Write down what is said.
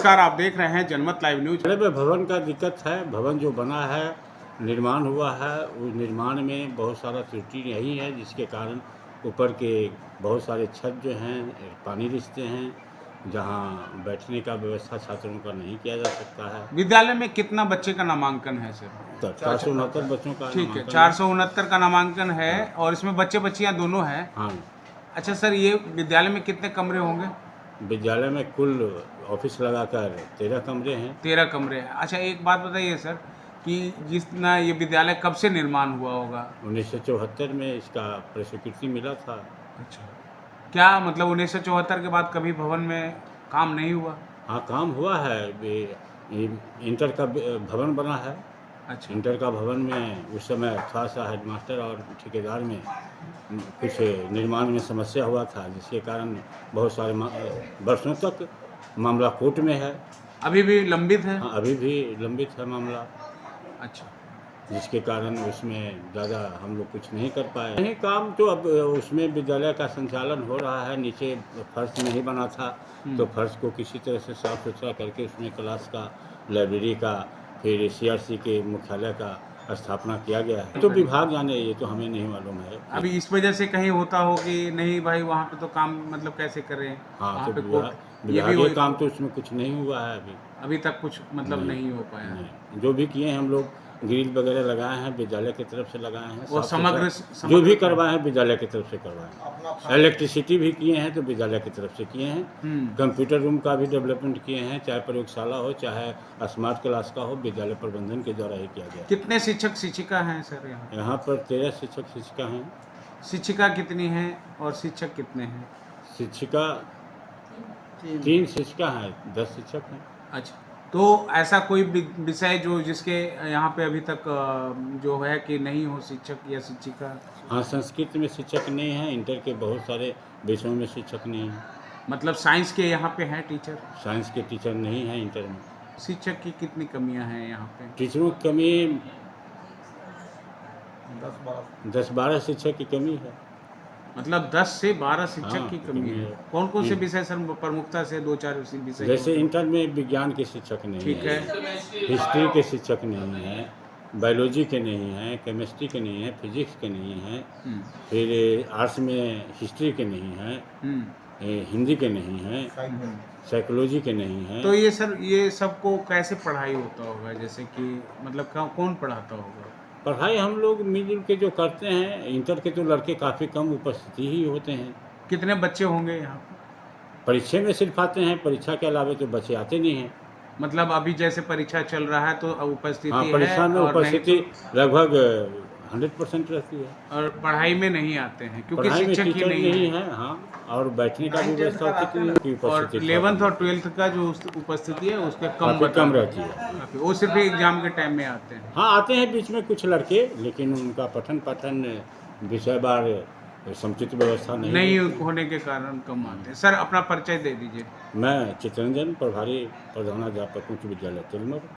नमस्कार, आप देख रहे हैं जनमत लाइव न्यूज। बड़े भवन का दिक्कत है। भवन जो बना है, निर्माण हुआ है, उस निर्माण में बहुत सारा त्रुटि यही है, जिसके कारण ऊपर के बहुत सारे छत जो हैं पानी रिसते हैं, जहां बैठने का व्यवस्था छात्रों का नहीं किया जा सकता है। विद्यालय में कितना बच्चे का नामांकन है सर? 469 बच्चों का ठीक है, नामांकन 469 का नामांकन है और इसमें बच्चे बच्चियां दोनों हैं। हाँ, अच्छा सर, ये विद्यालय में कितने कमरे होंगे? विद्यालय में कुल ऑफिस लगाकर 13 कमरे हैं। 13 कमरे हैं। अच्छा, एक बात बताइए सर कि जितना ये विद्यालय कब से निर्माण हुआ होगा? 1974 में इसका प्रस्वीकृति मिला था। अच्छा, क्या मतलब 1974 के बाद कभी भवन में काम नहीं हुआ? हाँ, काम हुआ है। इंटर का भवन बना है। अच्छा, इंटर का भवन में उस समय थोड़ा सा हेडमास्टर और ठेकेदार में कुछ निर्माण में समस्या हुआ था, जिसके कारण बहुत सारे वर्षों तक मामला कोर्ट में है। अभी भी लंबित है? हाँ, अभी भी लंबित है मामला, अच्छा, जिसके जिसके कारण उसमें ज़्यादा हम लोग कुछ नहीं कर पाए। नहीं, काम तो अब उसमें विद्यालय का संचालन हो रहा है। नीचे फर्श नहीं बना था, तो फर्श को किसी तरह से साफ सुथरा करके उसमें क्लास का, लाइब्रेरी का, फिर सीआरसी के मुख्यालय का स्थापना किया गया है। तो विभाग जाने, ये तो हमें नहीं मालूम है। अभी इस वजह से कहीं होता हो कि नहीं भाई वहाँ पे तो काम मतलब कैसे करें? हाँ, वहाँ तो पे कोर्ट ये भी विभागीय काम तो उसमें कुछ नहीं हुआ है अभी तक कुछ मतलब नहीं हो पाया। नहीं। जो भी किए हैं हम लोग, ग्रिल वगैरह लगाए हैं, विद्यालय की तरफ से लगाए हैं। वो साफ सुथरा जो भी करवाए हैं विद्यालय की तरफ से करवाए हैं। इलेक्ट्रिसिटी भी किए हैं तो विद्यालय की तरफ से किए हैं। कंप्यूटर रूम का भी डेवलपमेंट किए हैं, चाहे प्रयोगशाला हो, चाहे स्मार्ट क्लास का हो, विद्यालय प्रबंधन के द्वारा ही किया गया। कितने शिक्षक शिक्षिका हैं सर यहाँ? यहाँ पर 13 शिक्षक शिक्षिका हैं। शिक्षिका कितनी हैं और शिक्षक कितने हैं? शिक्षिका 3 शिक्षिका हैं, 10 शिक्षक हैं। अच्छा, तो ऐसा कोई विषय जो जिसके यहाँ पे अभी तक जो है कि नहीं हो शिक्षक या शिक्षिका? हाँ, संस्कृत में शिक्षक नहीं है। इंटर के बहुत सारे विषयों में शिक्षक नहीं है। मतलब साइंस के यहाँ पे हैं टीचर? साइंस के टीचर नहीं है इंटर में। शिक्षक की कितनी कमियाँ हैं यहाँ पे? टीचरों की कमी 10-12 शिक्षक की कमी है। मतलब 10 से 12 शिक्षक हाँ, की कमी है। कौन कौन से विषय सर प्रमुखता से 2-4 विषय? जैसे इंटर में विज्ञान के शिक्षक नहीं ठीक है, है, हिस्ट्री के शिक्षक नहीं है, बायोलॉजी के नहीं है, केमिस्ट्री के नहीं है, फिजिक्स के नहीं है, फिर आर्ट्स में हिस्ट्री के नहीं है, हिंदी के नहीं है, साइकोलॉजी के नहीं है। तो ये सर ये सबको कैसे पढ़ाई होता होगा? जैसे कि मतलब कौन पढ़ाता होगा? पढ़ाई हम लोग मिलजुल के जो करते हैं। इंटर के तो लड़के काफ़ी कम उपस्थिति ही होते हैं। कितने बच्चे होंगे यहाँ पे? परीक्षा में सिर्फ आते हैं, परीक्षा के अलावा तो बच्चे आते नहीं हैं। मतलब अभी जैसे परीक्षा चल रहा है तो उपस्थिति हाँ, है परीक्षा में और उपस्थिति लगभग 100% रहती है। और पढ़ाई में नहीं आते हैं क्योंकि पढ़ाई में शिक्षक ही टीचर नहीं नहीं है। है। हाँ, और बैठने का भी व्यवस्था कितनी की और उपस्थिति 11th और 12th का जो उपस्थिति है उसके काफ़ी कम रहती है। काफी। वो सिर्फ एग्जाम के टाइम में आते हैं। हाँ, आते हैं बीच में कुछ लड़के, लेकिन उनका पठन पाठन विषयवार समुचित व्यवस्था नहीं होने के कारण कम आते हैं। सर अपना परिचय दे दीजिए। मैं चितरंजन, प्रभारी प्रधानाध्यापक उच्च विद्यालय तिलमर।